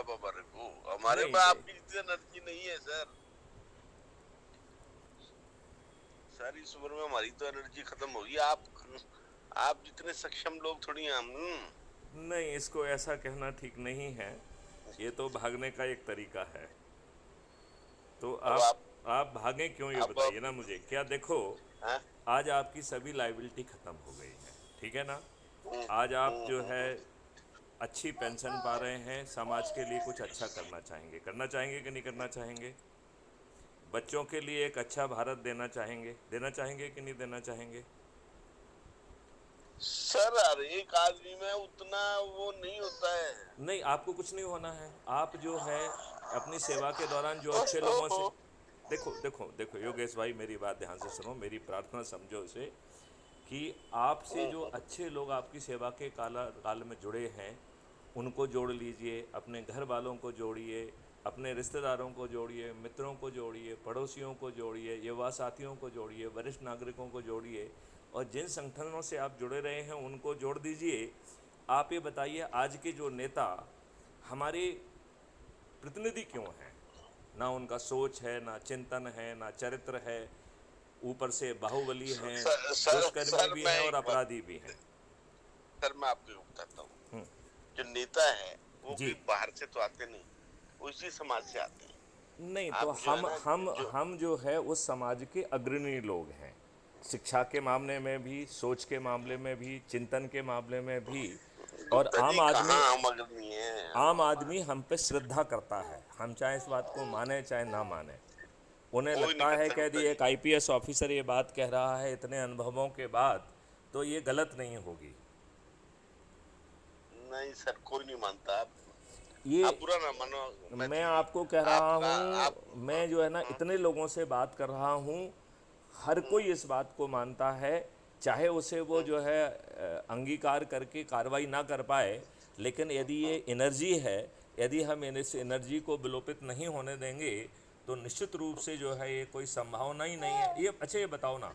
आप हमारे को, हमारे नहीं में नहीं, आपकी जितनी एनर्जी नहीं है सर। सर इस उम्र में हमारी तो एनर्जी खत्म होगी। आप जितने सक्षम लोग थोड़ी हैं हम। नहीं इसको ऐसा कहना ठीक नहीं है, ये तो भागने का एक तरीका है। तो अब आप भागें क्यों ये अब बताइए ना मुझे। क्या देखो, हाँ? आज आपकी सभी लाइबिलिटी ख़त्म हो गई है, ठीक है ना। हम्म, आज आप जो है हम्म। अच्छी पेंशन पा रहे हैं, समाज के लिए कुछ अच्छा करना चाहेंगे कि नहीं करना चाहेंगे। बच्चों के लिए एक अच्छा भारत देना चाहेंगे कि नहीं देना चाहेंगे। सर हर एक आदमी में उतना वो नहीं होता है। नहीं, आपको कुछ नहीं होना है। आप जो है अपनी सेवा के दौरान जो अच्छे लोगों से, देखो देखो देखो योगेश भाई, मेरी बात ध्यान से सुनो, मेरी प्रार्थना समझो इसे, कि आपसे जो अच्छे लोग आपकी सेवा के काल में जुड़े हैं उनको जोड़ लीजिए, अपने घर वालों को जोड़िए, अपने रिश्तेदारों को जोड़िए, मित्रों को जोड़िए, पड़ोसियों को जोड़िए, युवा साथियों को जोड़िए, वरिष्ठ नागरिकों को जोड़िए, और जिन संगठनों से आप जुड़े रहे हैं उनको जोड़ दीजिए। आप ये बताइए, आज के जो नेता हमारे प्रतिनिधि क्यों हैं? ना उनका सोच है, ना चिंतन है, ना चरित्र है, ऊपर से बाहुबली हैं, सर सर दुष्कर्मी सर भी मैं हैं और एक बात, अपराधी भी हैं। सर मैं आपको बताता हूँ। जो नेता है वो जी। कोई बाहर से तो आते नहीं, वो इसी समाज से आते हैं। नहीं तो आप जो है ना, जो हम जो है उस समाज के अग्रणी लोग हैं, शिक्षा के मामले में भी, सोच के मामले में भी, चिंतन के मामले में भी। और गुप्ता जी कहाँ हम अग्रणी हैं? आम आदमी हम पे श्रद्धा करता है, हम चाहे इस बात को माने चाहे ना माने। उन्हें कोई नहीं लगता है करता कि गुप्ता यदि जी। एक आईपीएस ऑफिसर ये बात कह रहा है इतने अनुभवों के बाद, तो ये गलत नहीं होगी। नहीं सर, कोई नहीं मानता। आप ये बुरा ना मानो मैं मैथिली जी। आपको कह रहा आपका आप हूँ, मैं जो है ना हाँ, इतने लोगों से बात कर रहा हूँ, हर कोई इस बात को मानता है, चाहे उसे वो जो है अंगीकार करके कार्रवाई ना कर पाए, लेकिन यदि ये एनर्जी है, यदि हम इस एनर्जी को विलोपित नहीं होने देंगे तो निश्चित रूप से जो है ये कोई संभावना ही नहीं है। ये अच्छा, ये बताओ ना,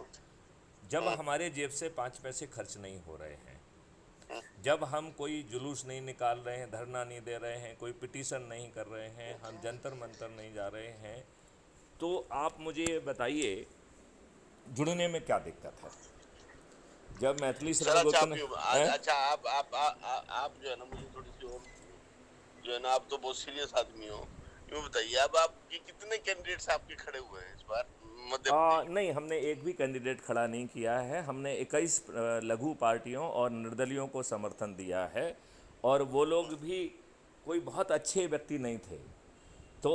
जब हमारे जेब से 5 पैसे खर्च नहीं हो रहे हैं, जब हम कोई जुलूस नहीं निकाल रहे हैं, धरना नहीं दे रहे हैं, कोई पिटीशन नहीं कर रहे हैं, हम जंतर मंतर नहीं जा रहे हैं, तो आप मुझे ये बताइए जुड़ने में क्या दिक्कत है। जब मैथिली सर श्रमिक अच्छा उतने हैं। अच्छा आप जो है ना, मुझे थोड़ी सी और जो है ना, आप तो बहुत सीरियस आदमी हो। यूँ बताइए, अब आपके कितने कैंडिडेट्स आपके खड़े हुए हैं इस बार मध्य प्रदेश में? नहीं, हमने एक भी कैंडिडेट खड़ा नहीं किया है। हमने 21 लघु पार्टियों और निर्दलियों को समर्थन दिया है, और वो लोग भी कोई बहुत अच्छे व्यक्ति नहीं थे। तो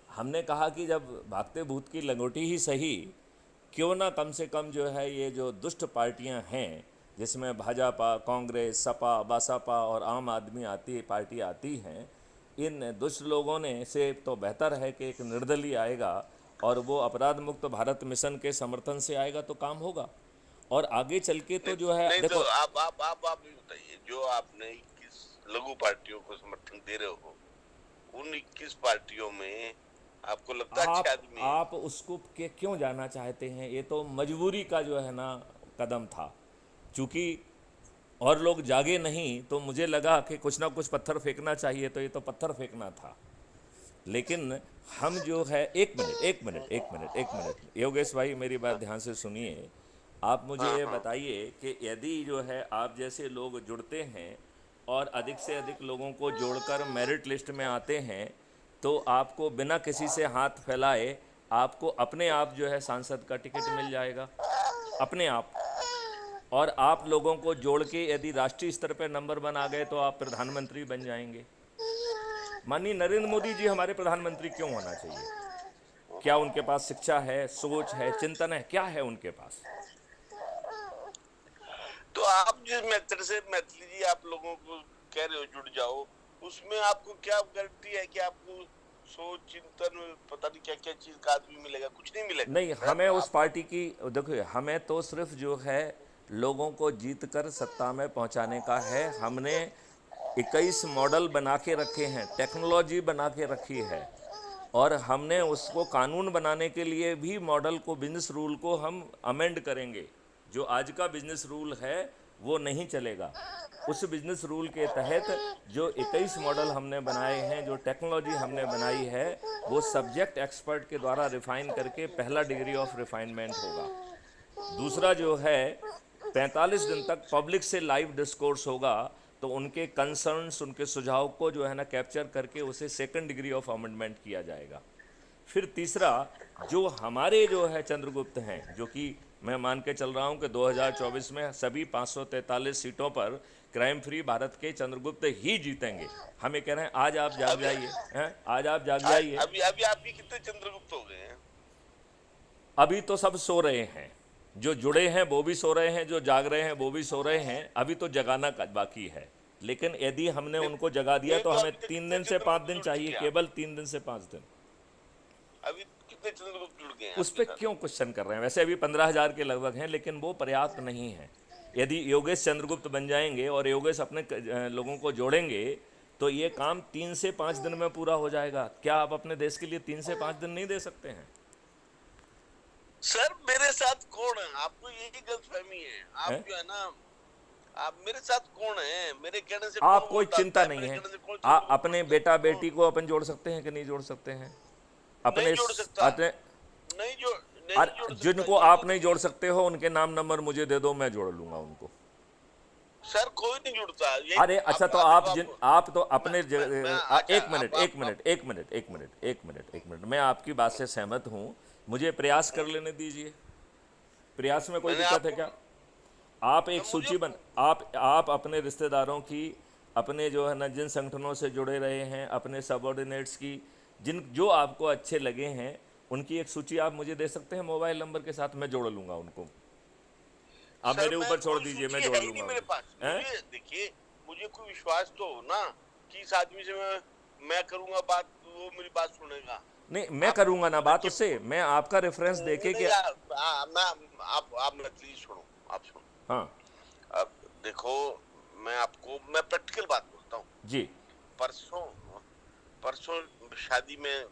हमने कहा कि जब भागते भूत की लंगोटी ही सही, क्यों ना कम से कम जो है ये जो दुष्ट पार्टियां हैं, जिसमें भाजपा, कांग्रेस, सपा, बसपा और आम आदमी पार्टी आती हैं, इन दुष्ट लोगों ने से तो बेहतर है कि एक निर्दलीय आएगा और वो अपराध मुक्त भारत मिशन के समर्थन से आएगा तो काम होगा। और आगे चल के नहीं तो जो है नहीं, तो देखो। आप भी बताइए, जो आपने 21 लघु पार्टियों को समर्थन दे रहे हो, उन 21 पार्टियों में आपको लगता है अच्छे आदमी है? आप उसको के क्यों जाना चाहते हैं, ये तो मजबूरी का जो है ना कदम था। चूँकि और लोग जागे नहीं तो मुझे लगा कि कुछ ना कुछ पत्थर फेंकना चाहिए, तो ये तो पत्थर फेंकना था। लेकिन हम जो है, एक मिनट एक मिनट एक मिनट एक मिनट योगेश भाई, मेरी बात हाँ ध्यान से सुनिए। आप मुझे हाँ ये हाँ। बताइए कि यदि जो है आप जैसे लोग जुड़ते हैं और अधिक से अधिक लोगों को जोड़कर मेरिट लिस्ट में आते हैं, तो आपको बिना किसी से हाथ फैलाए आपको अपने आप जो है सांसद का टिकट मिल जाएगा, अपने आप। और आप लोगों को जोड़ के यदि राष्ट्रीय स्तर पर नंबर 1 आ गए तो आप प्रधानमंत्री बन जाएंगे। माननीय नरेंद्र मोदी जी हमारे प्रधानमंत्री क्यों होना चाहिए? क्या उनके पास शिक्षा है, सोच है, चिंतन है, क्या है उनके पास? तो आप जिस मेथड से मैथिली जी आप लोगों को कह रहे हो जुड़ जाओ, उसमें आपको क्या गारंटी है कि आपको सोच चिंतन पता नहीं क्या क्या चीज का आदमी मिलेगा? कुछ नहीं मिलेगा नहीं, सर। हमें उस आप पार्टी की, देखिए हमें तो सिर्फ जो है लोगों को जीत कर सत्ता में पहुंचाने का है। हमने 21 मॉडल बना के रखे हैं, टेक्नोलॉजी बना के रखी है, और हमने उसको कानून बनाने के लिए भी मॉडल को, बिजनेस रूल को हम अमेंड करेंगे। जो आज का बिजनेस रूल है वो नहीं चलेगा। उस बिजनेस रूल के तहत जो 21 मॉडल हमने बनाए हैं, जो टेक्नोलॉजी हमने बनाई है, वो सब्जेक्ट एक्सपर्ट के द्वारा रिफाइन करके पहला डिग्री ऑफ रिफाइनमेंट होगा। दूसरा जो है 45 दिन तक पब्लिक से लाइव डिस्कोर्स होगा, तो उनके कंसर्न्स, उनके सुझाव को जो है ना कैप्चर करके उसे सेकंड डिग्री ऑफ अमेंडमेंट किया जाएगा। फिर तीसरा, जो हमारे जो है चंद्रगुप्त हैं, जो कि मैं मान के चल रहा हूं कि 2024 में सभी 543 सीटों पर क्राइम फ्री भारत के चंद्रगुप्त ही जीतेंगे। हम ये कह रहे हैं आज आप जाग जाइए, हैं, आज आप जाग जाइए। अभी अभी आपके कितने चंद्रगुप्त हो गए हैं? अभी तो सब सो रहे हैं, जो जुड़े हैं वो भी सो रहे हैं, जो जाग रहे हैं वो भी सो रहे हैं। अभी तो जगाना बाकी है, लेकिन यदि हमने उनको जगा दिया तो हमें 3 दिन से 5 दिन चाहिए, केवल 3 दिन से 5 दिन। अभी कितने चंद्रगुप्त जुड़ गए हैं? उस पर क्यों क्वेश्चन कर रहे हैं? वैसे अभी 15,000 के लगभग हैं, लेकिन वो पर्याप्त नहीं है। यदि योगेश चंद्रगुप्त बन जाएंगे और योगेश अपने लोगों को जोड़ेंगे तो ये काम 3 से 5 दिन में पूरा हो जाएगा। क्या आप अपने देश के लिए 3 से 5 दिन नहीं दे सकते हैं? सर मेरे साथ कौन है? आपको यही गलतफहमी है। आप जो है ना, आप मेरे साथ कौन है? मेरे कहने से आप कोई चिंता नहीं है। आप अपने बेटा बेटी को अपन जोड़ सकते हैं कि नहीं जोड़ सकते हैं? अपने नहीं जोड़ सकता। नहीं जोड़ जिनको आप नहीं जोड़ सकते हो उनके नाम नंबर मुझे दे दो, मैं जोड़ लूंगा उनको। सर कोई नहीं जुड़ता। अरे अच्छा, तो आप तो अपने एक मिनट, मैं आपकी बात से सहमत हूं। मुझे प्रयास कर लेने दीजिए। प्रयास में कोई दिक्कत है क्या? आप एक सूची आप अपने रिश्तेदारों की, अपने जो है ना जिन संगठनों से जुड़े रहे हैं, अपने सबऑर्डिनेट्स की, जो आपको अच्छे लगे हैं, उनकी एक सूची आप मुझे दे सकते हैं मोबाइल नंबर के साथ। मैं जोड़ लूंगा उनको। आप मेरे ऊपर छोड़ दीजिए, मैं जोड़ लूंगा। मेरे पास देखिए, मुझे कोई विश्वास तो हो ना कि इस आदमी से मैं करूंगा बात, वो मेरी बात सुनेगा। नहीं, मैं करूंगा ना बात उससे। मैं आपका रेफरेंस देके कि आप प्लीज सुनो, आप सुनो। हाँ, अब देखो, मैं प्रैक्टिकल बात बोलता हूँ जी। परसों शादी में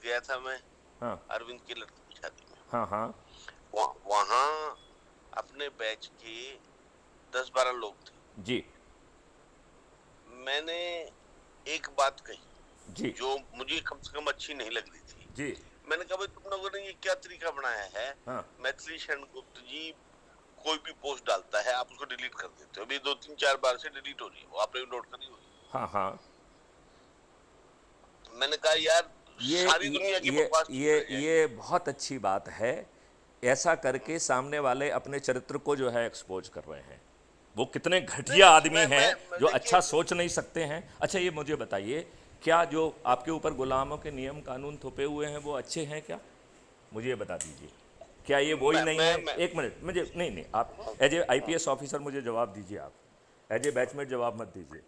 गया था मैं। हाँ, अरविंद की लड़की की शादी में। हाँ हाँ, वहाँ अपने बैच के 10-12 लोग थे जी। मैंने एक बात कही जी, जो मुझे कम से कम अच्छी नहीं लग रही थी। जी। मैंने कहा, भाई तुम लोगों ने ये क्या तरीका बनाया है? हाँ, मैथिली शरण गुप्त जी कोई भी पोस्ट डालता है, आप उसको डिलीट कर देते हो। अभी 2-3-4 बार से डिलीट हो रही है, वो आपने नोट करी होगी। हाँ हाँ। मैंने कहा यार, सारी दुनिया की बकवास ये बहुत अच्छी बात है। ऐसा करके सामने वाले अपने चरित्र को जो है एक्सपोज कर रहे हैं। वो कितने घटिया आदमी हैं जो अच्छा सोच नहीं सकते हैं। अच्छा, ये मुझे बताइए, क्या जो आपके ऊपर गुलामों के नियम कानून थोपे हुए हैं वो अच्छे हैं क्या? मुझे ये बता दीजिए, क्या ये वो ही नहीं है? एक मिनट, मुझे नहीं, आप एज ए IPS ऑफिसर मुझे जवाब दीजिए। आप एज ए बैचमेट जवाब मत दीजिए।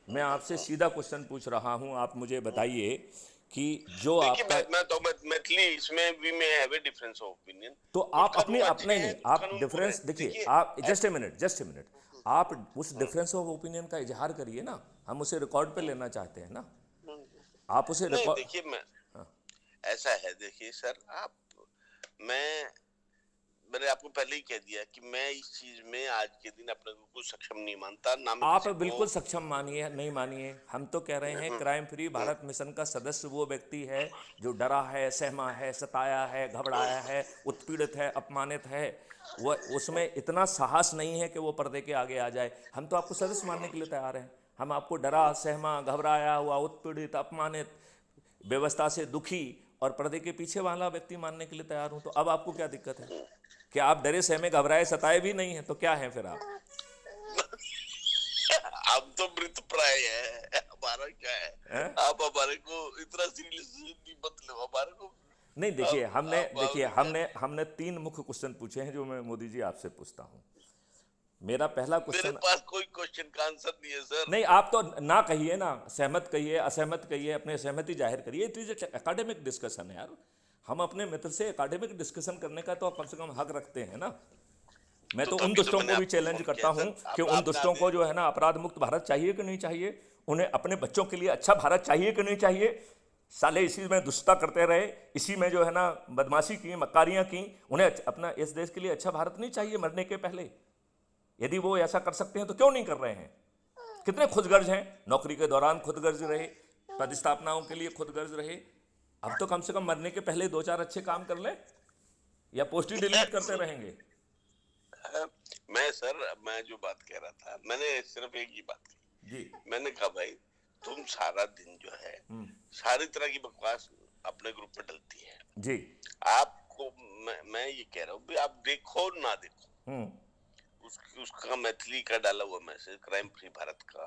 मैं आपसे सीधा क्वेश्चन पूछ रहा हूं। आप मुझे बताइए कि जो आपका मैथिली, इसमें भी मैं have a difference of opinion. तो आप अपने नहीं, आप डिफरेंस देखिए। आप जस्ट ए मिनट, आप उस डिफरेंस ऑफ ओपिनियन का इजहार करिए ना। हम उसे रिकॉर्ड पे लेना चाहते हैं ना। आप उसे रिकॉर्ड। देखिए, मैं ऐसा है, देखिए सर, मैंने आपको पहले ही कह दिया कि मैं इस चीज में आज के दिन अपने को कुछ सक्षम नहीं मानता ना। आप बिल्कुल सक्षम मानिए, नहीं मानिए। हम तो कह रहे हैं क्राइम फ्री भारत मिशन का सदस्य वो व्यक्ति है जो डरा है, सहमा है, सताया है, घबराया है, उत्पीड़ित है, अपमानित है। वो उसमें इतना साहस नहीं है कि वो पर्दे के आगे आ जाए। हम तो आपको सदस्य मानने के लिए तैयार हैं। हम आपको डरा, सहमा, घबराया हुआ, उत्पीड़ित, अपमानित, व्यवस्था से दुखी और पर्दे के पीछे वाला व्यक्ति मानने के लिए तैयार हूं। तो अब आपको क्या दिक्कत है? क्या आप डरे, सहमे, घबराए, सताए भी नहीं है? तो क्या है फिर आप? हम तो मृतप्राय है, हमारा क्या है? आप हमारे को इतना सीरियसली मत लो। हमारे को नहीं, देखिए, हमने 3 मुख्य क्वेश्चन पूछे हैं जो मैं मोदी जी आपसे पूछता हूं। मेरा पहला क्वेश्चन, मेरे पास कोई क्वेश्चन का आंसर नहीं है सर। नहीं, आप तो ना कहिए ना, सहमत कहिए, असहमत कहिए, अपने सहमति जाहिर करिए। इट इज एकेडमिक डिस्कशन है यार। हम अपने मित्र से एकेडमिक डिस्कशन करने का तो कम से कम हक रखते हैं ना। मैं तो उन दुष्टों को भी चैलेंज करता हूं कि उन दुष्टों को जो है ना अपराध मुक्त भारत चाहिए कि नहीं चाहिए? उन्हें अपने बच्चों के लिए अच्छा भारत चाहिए कि नहीं चाहिए? साले इसी में दुष्टता करते रहे, इसी में जो है ना बदमाशी की, मक्कारियां की। उन्हें अपना इस देश के लिए अच्छा भारत नहीं चाहिए मरने के पहले? यदि वो ऐसा कर सकते हैं तो क्यों नहीं कर रहे हैं? कितने खुदगर्ज हैं, नौकरी के दौरान खुदगर्ज रहे, पदस्थापनाओं के लिए खुदगर्ज रहे। अब तो कम से कम मरने के पहले 2-4 अच्छे काम कर ले, या पोस्ट ही डिलीट करते रहेंगे। मैं जो बात कह रहा था, मैंने सिर्फ एक ही बात की जी मैंने कहा भाई तुम सारा दिन जो है सारी तरह की बकवास अपने ग्रुप में डलती है जी। आपको मैं ये कह रहा हूँ भी आप देखो ना देखो, उसका मैथिली का डाला हुआ मैसेज क्राइम फ्री भारत का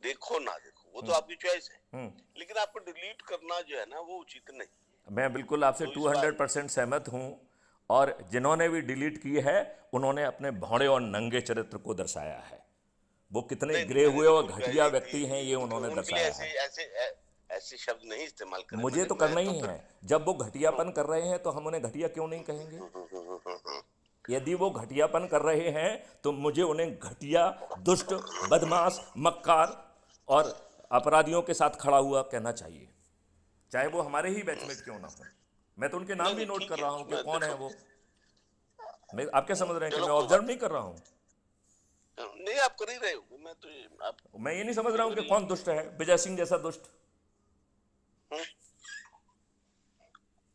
देखो ना देखो, वो तो आपकी चॉइस है, लेकिन आपको डिलीट करना जो है ना वो उचित नहीं। मैं बिल्कुल आपसे तो 200% सहमत हूँ। और जिन्होंने भी डिलीट की है उन्होंने अपने भौड़े और नंगे चरित्र को दर्शाया है। वो कितने गिरे हुए और घटिया व्यक्ति हैं ये उन्होंने दर्शाया ऐसे, है। ऐसे ऐसे शब्द नहीं इस्तेमाल करें। मुझे तो करना ही है। जब वो घटियापन कर रहे हैं तो हम उन्हें घटिया क्यों नहीं कहेंगे? यदि वो घटियापन कर रहे हैं तो मुझे उन्हें घटिया, दुष्ट, बदमाश, मक्कार और अपराधियों के साथ खड़ा हुआ कहना चाहिए, चाहे वो हमारे ही बैचमेट क्यों ना हो। मैं तो उनके नाम भी नोट कर रहा हूँ कि कौन है वो। मैं, आप क्या समझ रहे हैं कि मैं ऑब्जर्व नहीं कर रहा हूँ? नहीं, आप कर ही रहे हो। मैं ये नहीं समझ रहा हूँ कि कौन दुष्ट है, विजय सिंह जैसा दुष्ट।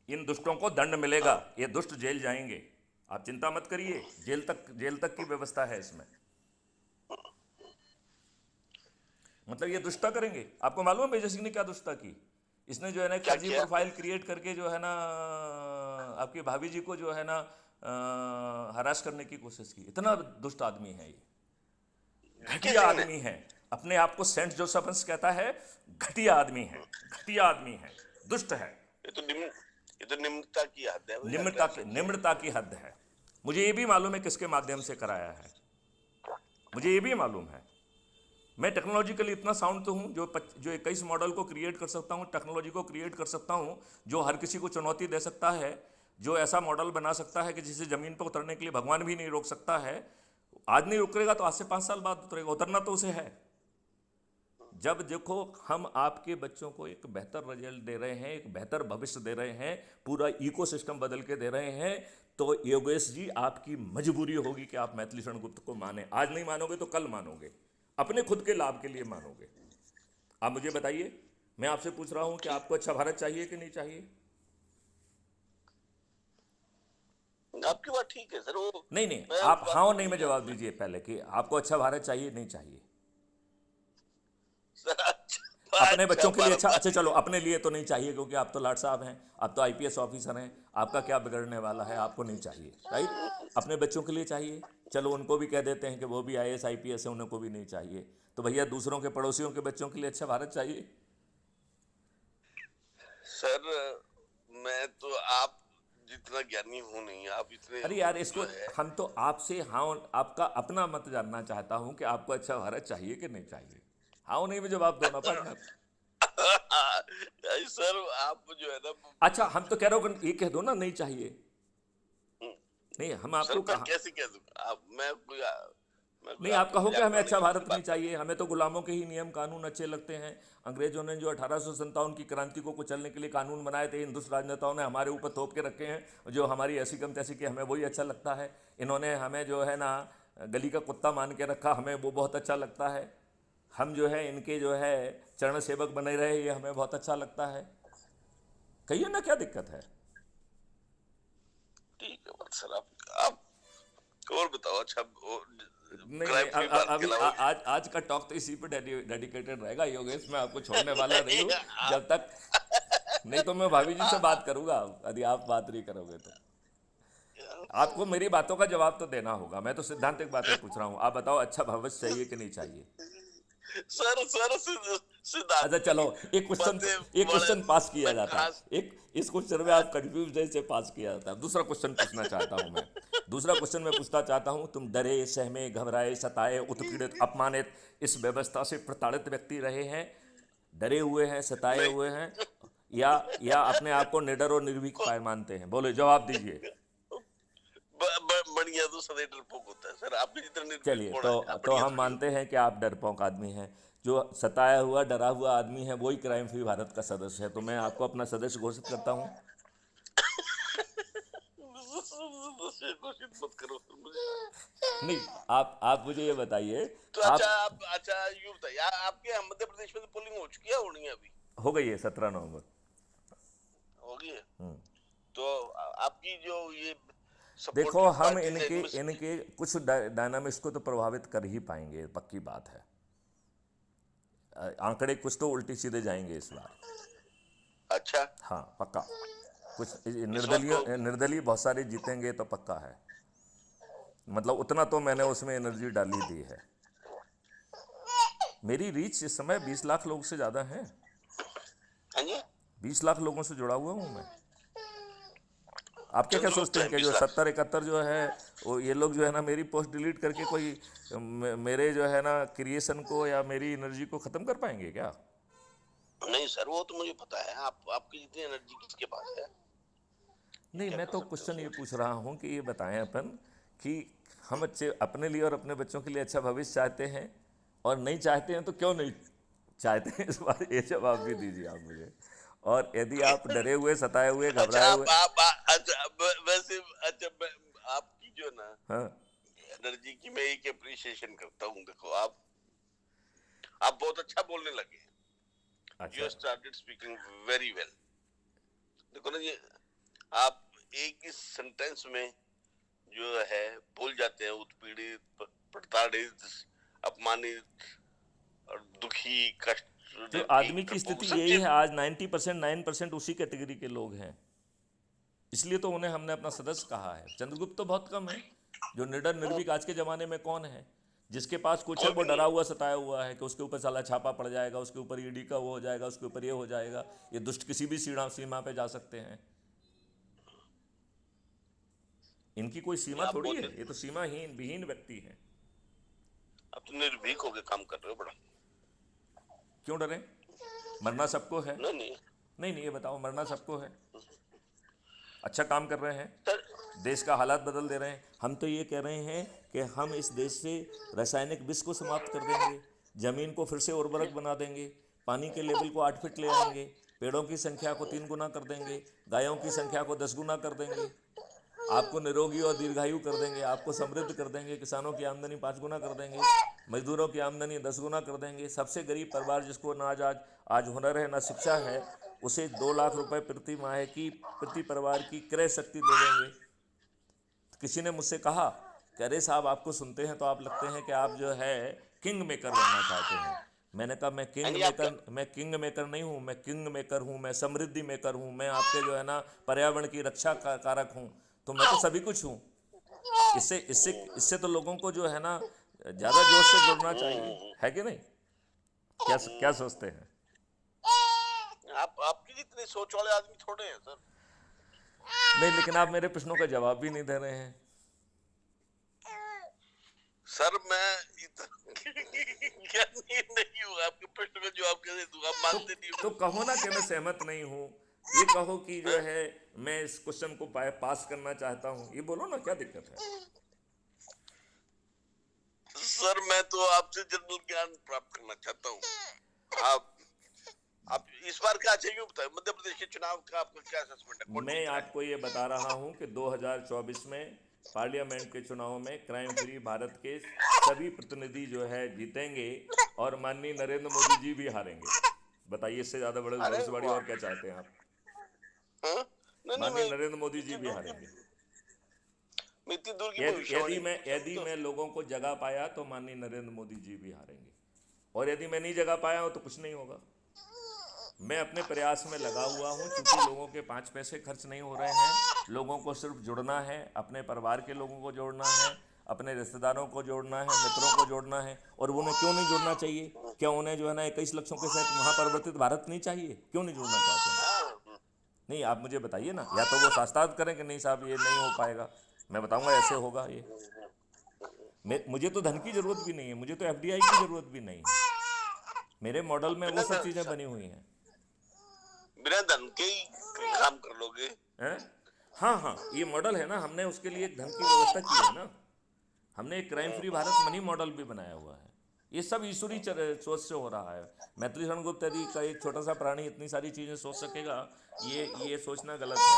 इन दुष्टों को दंड मिलेगा, ये दुष्ट जेल जाएंगे, आप चिंता मत करिए। जेल तक की व्यवस्था है इसमें। मतलब ये दुष्टता करेंगे। आपको मालूम है विजय सिंह ने क्या दुष्टता की? इसने जो है ना फर्जी प्रोफाइल क्रिएट करके जो है ना आपकी भाभी जी को जो है ना हरास करने की कोशिश की। इतना दुष्ट आदमी है ये, घटिया आदमी है। अपने आप को सेंट जोसेफस कहता है, घटिया आदमी है, घटिया आदमी है, दुष्ट है। ये तो निम्रता की हद है। निम्रता की हद है। मुझे ये भी मालूम है किसके माध्यम से कराया है, मुझे ये भी मालूम है। मैं टेक्नोलॉजिकली इतना साउंड तो हूँ जो 21 मॉडल को क्रिएट कर सकता हूँ, टेक्नोलॉजी को क्रिएट कर सकता हूँ जो हर किसी को चुनौती दे सकता है, जो ऐसा मॉडल बना सकता है कि जिसे ज़मीन पर उतरने के लिए भगवान भी नहीं रोक सकता है। आज नहीं उतरेगा तो आज से 5 साल बाद उतरेगा, उतरना तो उसे है। जब देखो हम आपके बच्चों को एक बेहतर रिजल्ट दे रहे हैं, एक बेहतर भविष्य दे रहे हैं, पूरा इकोसिस्टम बदल के दे रहे हैं, तो योगेश जी आपकी मजबूरी होगी कि आप मैथिली शरण गुप्त को माने। आज नहीं मानोगे तो कल मानोगे, अपने खुद के लाभ के लिए मानोगे। आप मुझे बताइए, मैं आपसे पूछ रहा हूं कि आपको अच्छा भारत चाहिए कि नहीं चाहिए? आपकी बात ठीक है सर। वो नहीं, आप हाँ नहीं में जवाब दीजिए पहले कि आपको अच्छा भारत चाहिए नहीं चाहिए। अपने बच्चों के लिए अच्छा चलो, अपने लिए तो नहीं चाहिए क्योंकि आप तो लाट साहब हैं, आप तो आईपीएस ऑफिसर हैं, आपका क्या बिगड़ने वाला है, आपको नहीं चाहिए, राइट? अपने बच्चों के लिए चाहिए, चलो उनको भी कह देते हैं कि वो भी आईएएस आईपीएस है, उनको भी नहीं चाहिए। तो भैया दूसरों के पड़ोसियों के बच्चों के लिए अच्छा भारत चाहिए। सर मैं तो आप जितना ज्ञानी हूं नहीं, आप इतने। अरे यार, इसको हम तो आपसे हाँ आपका अपना मत जानना चाहता हूं कि आपको अच्छा भारत चाहिए कि नहीं चाहिए। हाँ नहीं में जवाब दो ना पार्टनर। सर आप जो है ना, अच्छा हम तो कह रहे हो ये कह दो ना नहीं चाहिए। नहीं हम आपको कैसे कह दूं? नहीं, आप कहो कि हमें अच्छा भारत नहीं चाहिए, हमें तो गुलामों के ही नियम कानून अच्छे लगते हैं। अंग्रेजों ने जो 1857 की क्रांति को कुचलने के लिए कानून बनाए थे, हिंदुस्तान राजनेताओं ने हमारे ऊपर थोप के रखे हैं, जो हमारी ऐसी कम तैसी कि हमें वही अच्छा लगता है। इन्होंने हमें जो है ना गली का कुत्ता मान के रखा, हमें वो बहुत अच्छा लगता है। हम जो है इनके जो है चरण सेवक बने रहे, ये हमें बहुत अच्छा लगता है। कहिए ना क्या दिक्कत है? ठीक है सर, आप और बताओ। अच्छा नहीं, अभी आज का टॉक तो इसी पे डेडिकेटेड रहेगा योगेश। मैं आपको छोड़ने वाला नहीं हूँ जब तक, नहीं तो मैं भाभी जी से बात करूंगा यदि आप बात नहीं करोगे तो। आपको मेरी बातों का जवाब तो देना होगा। मैं तो सिद्धांतिक बातें पूछ रहा हूँ। आप बताओ अच्छा भविष्य चाहिए कि नहीं चाहिए? सर अच्छा चलो, एक क्वेश्चन पास किया जाता है। इस क्वेश्चन में आप कंफ्यूज से पास किया जाता है। दूसरा क्वेश्चन पूछना चाहता हूं मैं। दूसरा क्वेश्चन मैं पूछना चाहता हूं, तुम डरे, सहमे, घबराए, सताए, उत्पीड़ित, अपमानित, इस व्यवस्था से प्रताड़ित व्यक्ति रहे हैं? डरे हुए हैं, सताए हुए हैं, या अपने आप को निडर और निर्भीक पाए मानते हैं? बोले, जवाब दीजिए। बढ़िया तो सदैव डरपोक होता है सर, आपके जितना। चलिए तो हम मानते हैं कि आप डरपोक आदमी हैं। जो सताया हुआ डरा हुआ आदमी है वही क्राइम फ्री भारत का सदस्य है। तो मैं आपको अपना सदस्य घोषित करता हूं। घोषित मत करो सर मुझे। नहीं, आप मुझे ये बताइए। तो अच्छा, आप आप अच्छा यूँ बताइए, आपके यहाँ मध्य प्रदेश में तो पोलिंग हो चुकी है, होनी है अभी? हो गई है 17 नवंबर। हो गई है। हम्म। तो आपकी जो ये देखो, सपोर्टिंग हम पार्टीज है इनके इनमें से इनके कुछ डायनामिक्स को तो प्रभावित कर ही पाएंगे, पक्की बात है। आंकड़े कुछ तो उल्टे सीधे जाएंगे इस बार। अच्छा, हाँ, पक्का। कुछ इस बार तो निर्दलीय बहुत सारे जीतेंगे तो पक्का है। मतलब उतना तो मैंने उसमें एनर्जी डाली दी है। मेरी रीच इस समय 20 लाख लोग से ज़्यादा है। हाँ जी, 20 लाख लोगों से जुड़ा हुआ हूँ मैं। आप क्या क्या चंद्रगुप्त सोचते हैं है कि जो 20 लाख। 70-71 जो है वो ये लोग जो है ना मेरी पोस्ट डिलीट करके कोई मेरे जो है ना क्रिएशन को या मेरी एनर्जी को ख़त्म कर पाएंगे क्या? नहीं सर, वो तो मुझे पता है, आपकी जितनी एनर्जी किसके पास है, नहीं, क्या मैं कर तो सकते हैं क्वेश्चन ये उसमें। पूछ रहा हूँ कि ये बताएं अपन कि हम अच्छे अपने लिए और अपने बच्चों के लिए अच्छा भविष्य चाहते हैं, और नहीं चाहते हैं तो क्यों नहीं चाहते हैं, इस बार ये जवाब भी दीजिए आप मुझे। और यदि आप डरे हुए, सताए हुए, अच्छा, घबराए हुए। अच्छा, वैसे अच्छा, आपकी जो ना हाँ। एनर्जी की मैं एक अप्रिसिएशन करता हूँ। देखो, आप बहुत अच्छा बोलने लगे। अच्छा। You started speaking very well. देखो ना, ये आप एक इस सेंटेंस में जो है भूल जाते हैं उत्पीड़ित, प्रताड़ित, अपमानित और दुखी, कष्ट, जो निर्भीक, आदमी की डरपोक, स्थिति सब यही है चीज। आज, 90% 9% उसी कैटेगरी के लोग हैं। इसलिए तो उन्हें हमने अपना सदस्य कहा है। चंद्रगुप्त तो बहुत कम है। जो निडर निर्भीक आज के ज़माने में कौन है? जिसके पास कुछ है कोई वो भी नहीं डरा है। हुआ, सताया हुआ है कि उसके ऊपर साला छापा पड़ जाएगा, उसके ऊपर ईडी का वो हो जाएगा, उसके ऊपर ये हो जाएगा। ये दुष्ट किसी भी सीमा पे जा सकते हैं। इनकी कोई सीमा आप थोड़ी बहुत है, ये तो सीमाहीन विहीन व्यक्ति हैं। आप तो निर्भीक होकर काम कर रहे हो बड़ा। क्यों डरें? मरना सबको है। नहीं नहीं नहीं नहीं, ये बताओ, मरना सबको है। अच्छा काम कर रहे हैं, सर, देश का हालात बदल दे रहे हैं। हम तो ये कह रहे हैं कि हम इस देश से रासायनिक विष को समाप्त कर देंगे, ज़मीन को फिर से उर्वरक बना देंगे, पानी के लेवल को 8 फीट ले आएंगे, पेड़ों की संख्या को 3 गुना कर देंगे, गायों की संख्या को 10 गुना कर देंगे, आपको निरोगी और दीर्घायु कर देंगे, आपको समृद्ध कर देंगे, किसानों की आमदनी 5 गुना कर देंगे, मजदूरों की आमदनी 10 गुना कर देंगे। सबसे गरीब परिवार जिसको ना आज हुनर है ना शिक्षा है, उसे 2 लाख रुपए प्रति माह की, प्रति परिवार की क्रय शक्ति दे देंगे। तो किसी ने मुझसे कहा कि अरे साहब, आपको सुनते हैं तो आप लगते हैं कि आप जो है किंग मेकर बनना चाहते हैं। मैंने कहा हाँ जी, आप क्या मैं किंग मेकर नहीं हूँ, मैं किंग मेकर हूँ, मैं समृद्धि मेकर हूँ, मैं आपके जो है ना पर्यावरण की रक्षा का कारक हूँ। तो मैं तो सभी कुछ हूँ। इससे इससे इससे तो लोगों को जो है ना ज़्यादा जोश से जुड़ना चाहिए, है कि नहीं? क्या सोचते हैं? आपकी जितनी सोच वाले आदमी थोड़े हैं सर। नहीं, लेकिन आप मेरे प्रश्नों का जवाब भी नहीं दे रहे हैं। सर, मैं ज्ञानी नहीं हूँ, आपके प्रश्न का जवाब कैसे दूँ? आप तो मानते नहीं हो तो मुझे। कहो ना कि मैं सहमत नहीं हूँ। ये कहो कि जो हाँ? है मैं इस क्वेश्चन को पास करना चाहता हूँ, ये बोलो ना, क्या दिक्कत है? सर, मैं तो आपसे जनरल ज्ञान प्राप्त करना चाहता हूँ। आप इस बार क्या चाहिए बताए, मध्य प्रदेश के चुनाव का आपका क्या असेसमेंट है, कौन मैं जीत रहा है? आपको ये बता रहा हूँ कि 2024 में पार्लियामेंट के चुनाव में क्राइम फ्री भारत के सभी प्रतिनिधि जो है जीतेंगे, और माननीय नरेंद्र मोदी जी भी हारेंगे। बताइए, इससे ज़्यादा बड़े अरे भविष्यवाणी वाह। और क्या चाहते हैं आप? हाँ? नहीं नहीं, माननीय नरेंद्र मोदी जी भी हारेंगे। मैं इतनी दूर की यदि यदि भविष्यवाणी नहीं मैं कर यदि सकता। मैं लोगों को जगा पाया तो माननीय नरेंद्र मोदी जी भी हारेंगे, और यदि मैं नहीं जगा पाया हूं तो कुछ नहीं होगा। मैं अपने प्रयास में लगा हुआ हूं, चूंकि लोगों के 5 पैसे खर्च नहीं हो रहे हैं। लोगों को सिर्फ जुड़ना है, अपने परिवार के लोगों को जोड़ना है, अपने रिश्तेदारों को जोड़ना है, मित्रों को जोड़ना है। और उन्हें क्यों नहीं जुड़ना चाहिए? क्या उन्हें जो है ना 21 लक्षों के साथ महापरिवर्तित भारत नहीं चाहिए? क्यों नहीं जुड़ना चाहते हैं? हाँ, नहीं, आप मुझे बताइए ना, या तो वो शास्त्रार्थ करें कि नहीं साहब ये नहीं हो पाएगा, मैं बताऊंगा ऐसे होगा ये। मुझे तो धन की जरूरत भी नहीं है, मुझे तो एफडीआई की जरूरत भी नहीं है। मेरे मॉडल में वो बिना सब धन चीज़ें बनी हुई हैं। बिना धन के ही काम कर लोगे? हैं? हाँ हाँ, ये मॉडल है ना, हमने उसके लिए एक धन की व्यवस्था की है ना। हमने एक crime free Bharat money model भी बनाया हुआ है। ये सब ईश्वरी सोच से हो रहा है। मैथिली शरणगुप्त यदि का एक छोटा सा प्राणी इतनी सारी चीज़ें सोच सकेगा, ये सोचना गलत है।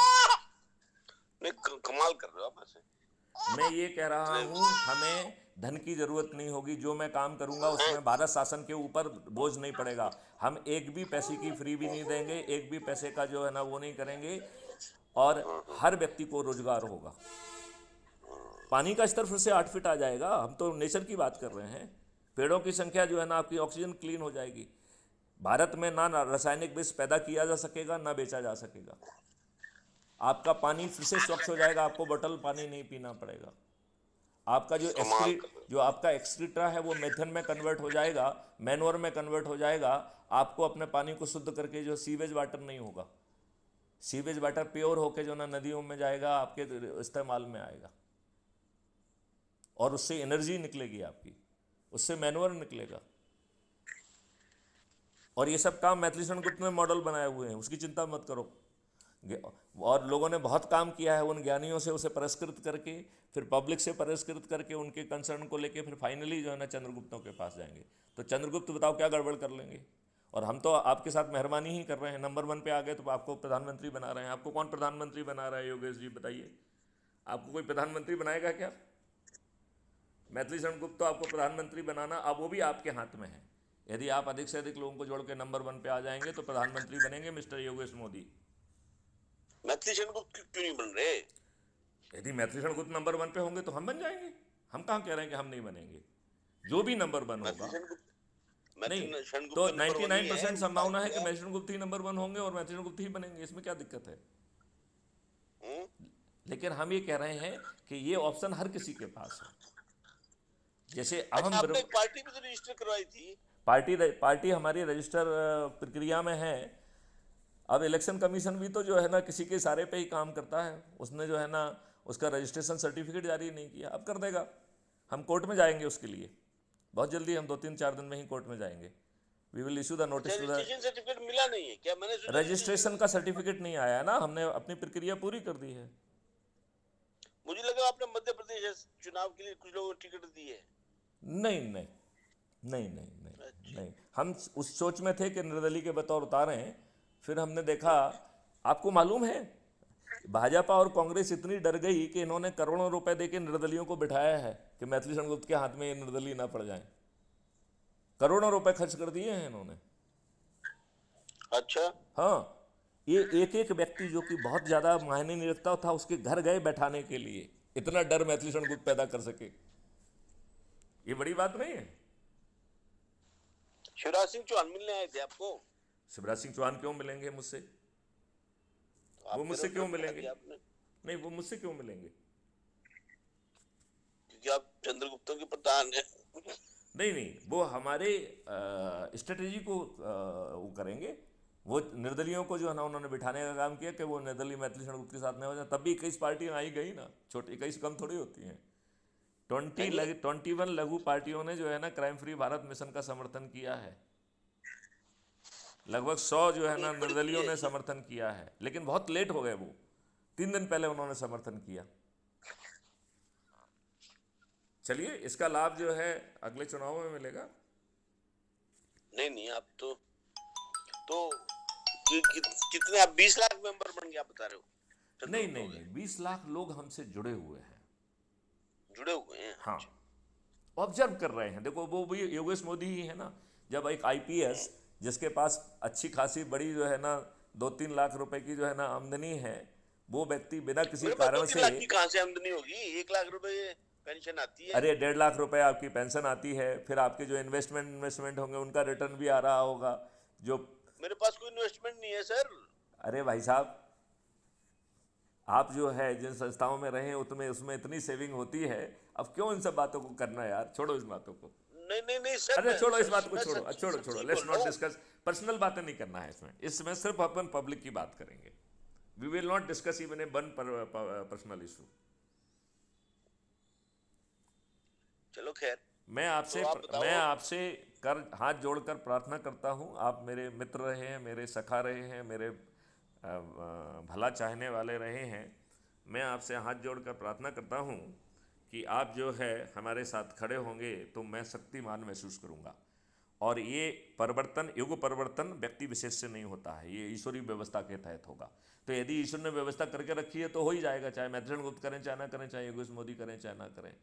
नहीं, कमाल कर रहे हो आप ऐसे। मैं ये कह रहा इतने हूँ हमें धन की जरूरत नहीं होगी, जो मैं काम करूंगा उसमें भारत शासन के ऊपर बोझ नहीं पड़ेगा। हम एक भी पैसे की फ्री भी नहीं देंगे, एक भी पैसे का जो है ना वो नहीं करेंगे, और हर व्यक्ति को रोजगार होगा। पानी का स्तर फिर से 8 फीट आ जाएगा। हम तो नेचर की बात कर रहे हैं। पेड़ों की संख्या जो है ना, आपकी ऑक्सीजन क्लीन हो जाएगी। भारत में ना रासायनिक विष पैदा किया जा सकेगा, ना बेचा जा सकेगा। आपका पानी फिर से स्वच्छ हो जाएगा, आपको बोतल पानी नहीं पीना पड़ेगा। आपका जो कमाल कर रहे हो। जो आपका एक्सक्रीटा है वो मेथन में कन्वर्ट हो जाएगा, मैनोर में कन्वर्ट हो जाएगा। आपको अपने पानी को शुद्ध करके जो सीवेज वाटर नहीं होगा, सीवेज वाटर प्योर होके जो ना नदियों में जाएगा, आपके इस्तेमाल में आएगा, और उससे एनर्जी निकलेगी आपकी, उससे मैनोर निकलेगा। और ये सब काम मैथिली शरण गुप्त ने मॉडल बनाए हुए हैं, उसकी चिंता मत करो। और लोगों ने बहुत काम किया है, उन ज्ञानियों से उसे पुरस्कृत करके, फिर पब्लिक से पुरस्कृत करके, उनके कंसर्न को लेके फिर फाइनली जो है ना चंद्रगुप्तों के पास जाएंगे। तो चंद्रगुप्त बताओ क्या गड़बड़ कर लेंगे। और हम तो आपके साथ मेहरबानी ही कर रहे हैं, नंबर 1 पे आ गए तो आपको प्रधानमंत्री बना रहे हैं। आपको कौन प्रधानमंत्री बना रहा है योगेश जी, बताइए। आपको कोई प्रधानमंत्री बनाएगा क्या? मैथिली शरण गुप्त तो आपको प्रधानमंत्री बनाना, अब वो भी आपके हाथ में है। यदि आप अधिक से अधिक लोगों को जोड़ के नंबर 1 पे आ जाएंगे तो प्रधानमंत्री बनेंगे मिस्टर योगेश मोदी। मैथिली शरण गुप्त क्यों नहीं बन रहे? यदि मैथिली शरण गुप्त नंबर 1 पे होंगे तो हम बन जाएंगे। हम कहाँ कह रहे हैं कि हम नहीं बनेंगे। जो भी नंबर 1 मैथिली होगा। शरण गुप्त नहीं, मैथिली शरण गुप्त तो तो नंबर 1 ही है 99% उनके पास संभावना है तो कि है। मैथिली शरण गुप्त ही नंबर 1 होंगे और मैथिली शरण गुप्त ही बनेंगे, इसमें क्या दिक्कत है। हम्म? लेकिन हम ये कह रहे हैं कि ये ऑप्शन हर किसी के पास है। जैसे अब अच्छा, हम आपने एक पार्टी भी तो रजिस्टर करवाई थी। पार्टी हमारी रजिस्टर प्रक्रिया में है। अब इलेक्शन कमीशन भी तो जो है ना किसी के इशारे पे ही काम करता है। उसने जो है ना उसका रजिस्ट्रेशन सर्टिफिकेट जारी नहीं किया, अब कर देगा। हम कोर्ट में जाएंगे उसके लिए बहुत जल्दी, हम 2-3-4 दिन में ही कोर्ट में जाएंगे। वी विल इशू द अच्छा, notice to the. Registration certificate मिला नहीं है क्या? मैंने सुना रजिस्ट्रेशन। रजिस्ट्रेशन का सर्टिफिकेट नहीं आया ना, हमने अपनी प्रक्रिया पूरी कर दी है। मुझे लगा आपने मध्य प्रदेश चुनाव के लिए कुछ लोगों को टिकट दी है। नहीं नहीं नहीं नहीं नहीं अच्छा। नहीं, हम उस सोच में थे कि निर्दलीय के बतौर उतारें। फिर हमने देखा, आपको मालूम है भाजपा और कांग्रेस इतनी डर गई कि इन्होंने करोड़ों रुपए देके निर्दलियों को बिठाया है कि मैथिली शरण गुप्त के हाथ में ये निर्दलीय ना पड़ जाए। करोड़ों रुपए खर्च कर दिए हैं इन्होंने। अच्छा। हाँ, ये एक एक व्यक्ति जो कि बहुत ज़्यादा मायने नहीं रखता था, उसके घर गए बैठाने के लिए, इतना डर मैथिली शरण गुप्त पैदा कर सके। ये बड़ी बात नहीं है। शिवराज सिंह चौहान मिलने आए थे आपको? शिवराज सिंह चौहान क्यों मिलेंगे मुझसे? तो वो आप कह रहे मुझसे हो क्यों डर बढ़ा मिलेंगे? दिया आपने, नहीं, वो मुझसे क्यों मिलेंगे? क्योंकि आप चंद्रगुप्तों के प्रधान हैं। नहीं नहीं, वो हमारे स्ट्रेटेजी को वो करेंगे। वो निर्दलियों को जो है ना उन्होंने बिठाने का काम किया कि वो निर्दलीय मैथिली शरण गुप्त के साथ नहीं हो जाए। तब भी 21 पार्टियां आई गई ना, छोटी 21 कम थोड़ी होती हैं। हाँ जी। 21 लघु पार्टियों ने जो है ना क्राइम फ्री भारत मिशन का समर्थन किया है। लगभग 100 जो है बड़ी ना बड़ी निर्दलियों है ने जी। समर्थन किया है, लेकिन बहुत लेट हो गए। वो 3 दिन पहले उन्होंने समर्थन किया। चलिए, इसका लाभ जो है अगले चुनाव में मिलेगा। नहीं नहीं, आप तो कितने आप 20 लाख मेंबर बन गए आप बता रहे हो? नहीं चंद्रगुप्त हो नहीं गए, नहीं, 20 लाख लोग हमसे जुड़े हुए हैं। जुड़े हुए हैं। हाँ, अच्छा। ऑब्जर्व कर रहे हैं। देखो, वो भी योगेश मोदी ही है ना। जब एक आईपीएस जिसके पास अच्छी खासी बड़ी जो है ना 2-3 लाख रुपए की जो है ना आमदनी है, वो व्यक्ति बिना किसी मेरे पास दो कारण तीन से, लाख की कहाँ से आमदनी होगी? 1 लाख रुपए पेंशन आती है। अरे 1.5 लाख रुपए आपकी पेंशन आती है, फिर आपके जो इन्वेस्टमेंट होंगे उनका रिटर्न भी आ रहा होगा। जो, मेरे पास कोई इन्वेस्टमेंट नहीं है सर। अरे भाई साहब, आप जो है जिन संस्थाओं में रहे उसमें उसमें इतनी सेविंग होती है। अब क्यों इन सब बातों को करना है यार, छोड़ो इस बातों को। नहीं नहीं नहीं सर, अरे छोड़ो इस बात को, मैं छोड़ो छोड़ो छोड़ो, सच्ची लेट्स बोल रहा नॉट हूँ। डिस्कस। पर्सनल बातें नहीं करना है इसमें। इसमें सिर्फ अपन पब्लिक की बात करेंगे। We will not discuss even a one personal issue. चलो खैर। मैं आपसे तो आप मैं बताओ। आपसे कर हाथ जोड़कर प्रार्थना करता हूँ। आप मेरे मित्र रहे हैं, मेरे सखा रहे हैं, मेरे भला चाहने वाले रहे हैं। मैं आपसे हाथ जोड़कर प्रार्थना करता हूँ कि आप जो है हमारे साथ खड़े होंगे तो मैं शक्तिमान महसूस करूँगा। और ये परिवर्तन, युग परिवर्तन व्यक्ति विशेष से नहीं होता है, ये ईश्वरीय व्यवस्था के तहत होगा। तो यदि ईश्वर ने व्यवस्था करके रखी है तो हो ही जाएगा, चाहे मैत्रेयन गुप्त करें चाहे ना करें, चाहे योगेश मोदी करें चाहे ना करें।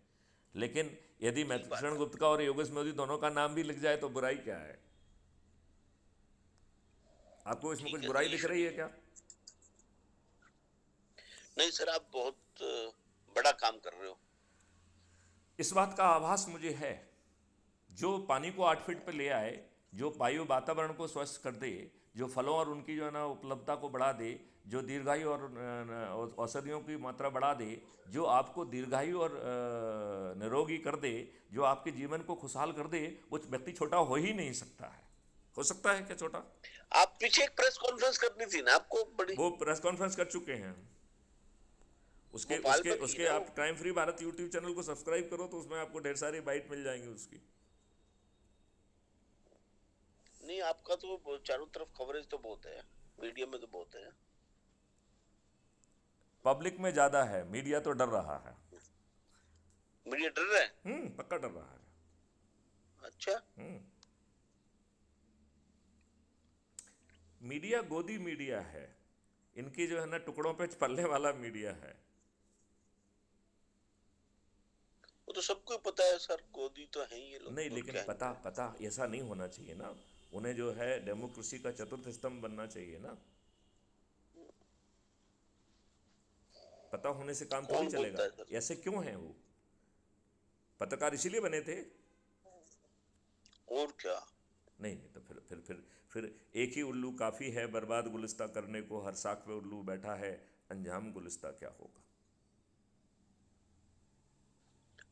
लेकिन यदि सही बात मैत्रेयन है। गुप्त का और योगेश मोदी दोनों का नाम भी लिख जाए तो बुराई क्या है? आपको इसमें कुछ ठीक है बुराई सर, दिख रही है क्या? नहीं सर, आप बहुत बड़ा काम कर रहे हो। इस बात का आभास मुझे है, जो पानी को 8 फीट पे ले आए, जो वायु वातावरण को स्वच्छ कर दे, जो फलों और उनकी जो है ना उपलब्धता को बढ़ा दे, जो दीर्घायु और औषधियों की मात्रा बढ़ा दे, जो आपको दीर्घायु और निरोगी कर दे, जो आपके जीवन को खुशहाल कर दे, वो व्यक्ति छोटा हो ही नहीं सकता है। हो सकता है क्या छोटा? आप पीछे एक प्रेस कॉन्फ्रेंस करनी थी ना आपको बड़ी, वो प्रेस कॉन्फ्रेंस कर चुके हैं। उसके भोपाल उसके में की उसके ना आप crime free Bharat YouTube channel को सब्सक्राइब करो तो उसमें आपको ढेर सारी बाइट मिल जाएंगी उसकी। नहीं, आपका तो चारों तरफ कवरेज तो बहुत है, मीडिया में तो बहुत है। पब्लिक में ज़्यादा है, मीडिया तो डर रहा है। मीडिया डर रहा है? पक्का डर रहा है। अच्छा। मीडिया गोदी मीडिया है, इनकी जो है ना टुकड़ों पे पलने वाला मीडिया है। वो तो सबको पता है सर, गोदी तो है ही ये लोग, नहीं, और लेकिन क्या पता है। पता ऐसा नहीं होना चाहिए ना। उन्हें जो है डेमोक्रेसी का चतुर्थ स्तंभ बनना चाहिए ना। पता होने से काम थोड़ी कौन बोलता चलेगा। है सर? ऐसे क्यों हैं वो? पत्रकार इसीलिए बने थे। और क्या। नहीं नहीं, तो फिर एक ही उल्लू काफ़ी है बर्बाद गुलिस्ता करने को, हर साख पे उल्लू बैठा है, अंजाम गुलिस्ता क्या होगा।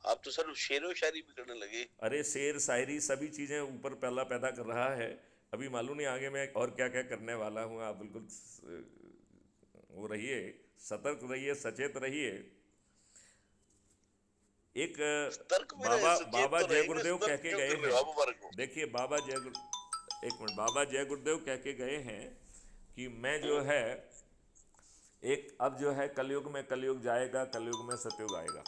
आप तो सर शेरो शायरी भी करने लगे। अरे शेर शायरी सभी चीज़ें ऊपर पहला पैदा कर रहा है, अभी मालूम नहीं आगे मैं और क्या क्या करने वाला हूँ। आप बिल्कुल वो रहिए, सतर्क रहिए, सचेत रहिए। एक तर्क में रहे, बाबा सचेत बाबा तो जय रहेंगे, गुरुदेव कह सतर्क के क्यों गए कर रहे हैं। हो आप हमारे को? देखिए एक मिनट, बाबा जय गुरुदेव कह के गए हैं कि मैं जो है एक, अब जो है कलयुग में कलयुग जाएगा, कलयुग में सतयुग आएगा।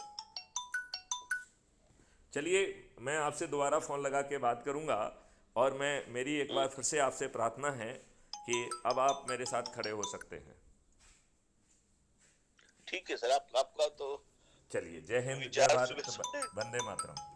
चलिए, मैं आपसे दोबारा फ़ोन लगा के बात करूंगा, और मेरी एक बार फिर से आपसे प्रार्थना है कि अब आप मेरे साथ खड़े हो सकते हैं। ठीक है सर, आपका तो चलिए, जय हिंद, जय विचार सुबह भारत, सुबह वंदे मातरम।